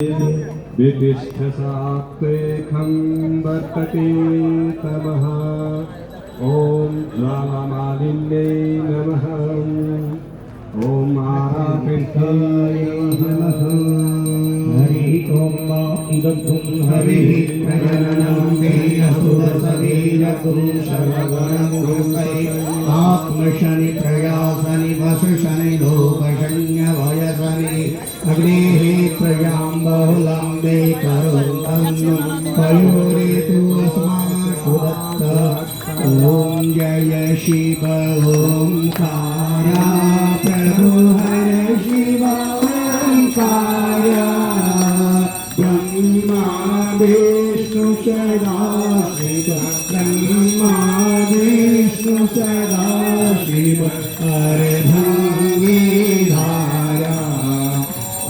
वितिष्ठसात्वेकं वर्तते तमः। ॐ ज्वालामालिन्ये नमः। ॐ आरापिष्ठाय नमः। हरिः ॐ इदं हरिः प्रजननं आत्मशनि प्रयासनि वसुशनि लोकशन्य वयसनि अग्नेः प्रजां बहुलाम्बे करोन्तन्नं पयोरेतु अस्माकुदत्त। ॐ जय शिव ओंकारा प्रभु हर शिव ओंकारा ब्रह्मा विष्णु सदाशिव ब्रह्मा विष्णु सदाशिव अर्धंगी धारा।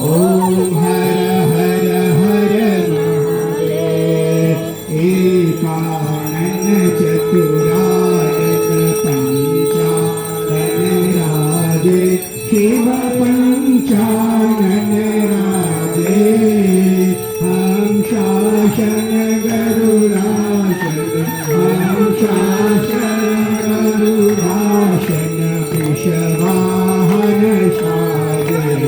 ओम हर हर हर महादेव एकानन चतुरानन पंचानन राजे शिव पंचानन राजे। हम शासन गरुराशन हम शासन गरुराशन विषवाहन साजन।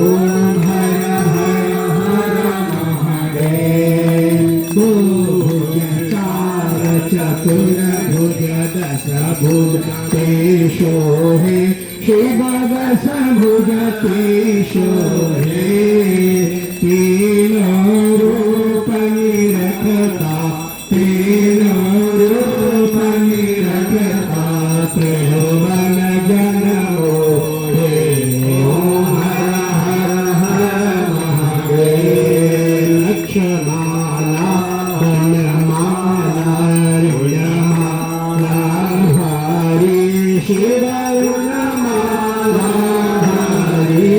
ओम हर हर हर महादेव। भुज चार चतुर भुज दश भुज तेषो हे शिव दश भुज तेषो हे। तीनों रूप निरखता तीनों रूप निरखता त्रिभुवन जन मोहे। ओम हर हर हर महादेव। लक्ष्मणा वनमाला रुणमाला हरि शिव रुणमाला हरि।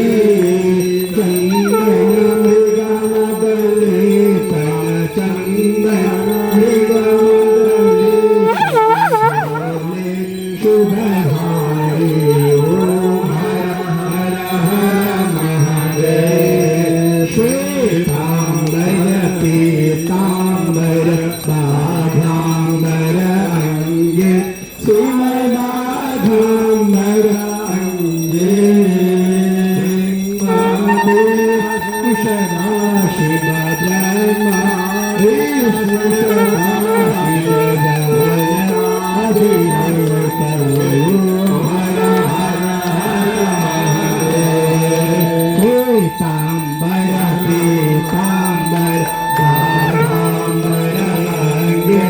पीतांबर बाघांबर अंगे सुमदाघांबर अंगे। सदाशिव ब्रह्मा विष्णु सदाशिव पीतांबर पीतांबर बाघांबर अंगे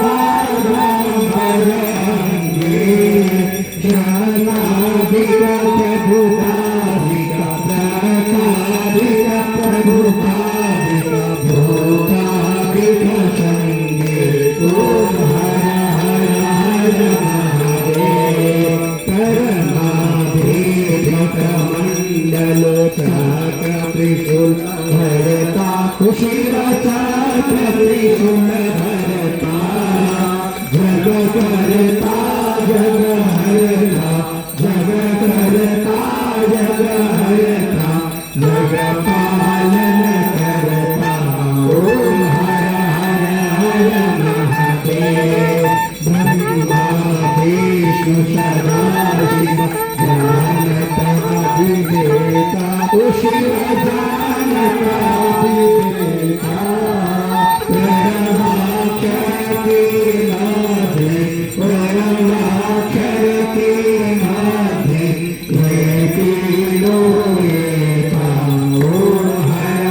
बाघांबर अंगे। जनाधिक प्रभुताधिक प्रताधिक प्रभुताधिक भूताधिक संगे। ओम हर हर हर महादेव। परमाधिक मंडलो चक्र त्रिशूल धरता शिव चक्र त्रिशूल धरता जग करता जग हरता जग करता जग हरता जग पालन करता। ओम हर हर हर महादेव। ब्रह्मा विष्णु सदाशिव जानत विवेका शिव जानत विवेका। परमाक्षर के नाथे परमाक्षर के नाथे वे तीनों एका। ओम हर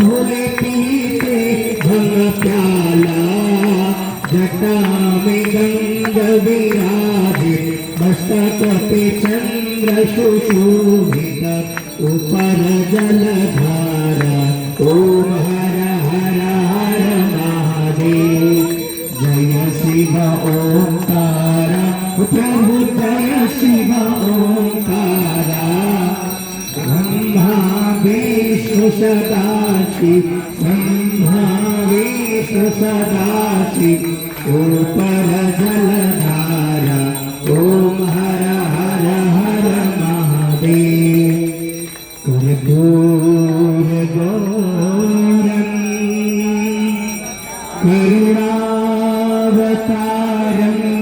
भोले पीते भंग प्याला जटा में गंग विराजे मस्तक पे चंद्र सुशोभित ऊपर जलधारा ओम हर हर हर महादेव जय शिव ओंकारा प्रभु जय शिव ओंकारा ब्रह्मा विष्णु सदाशिव ब्रह्मा विष्णु सदाशिव ऊपर जलधारा ओम हर हर हर महादेव कर्पूर गौरम करुणावतारम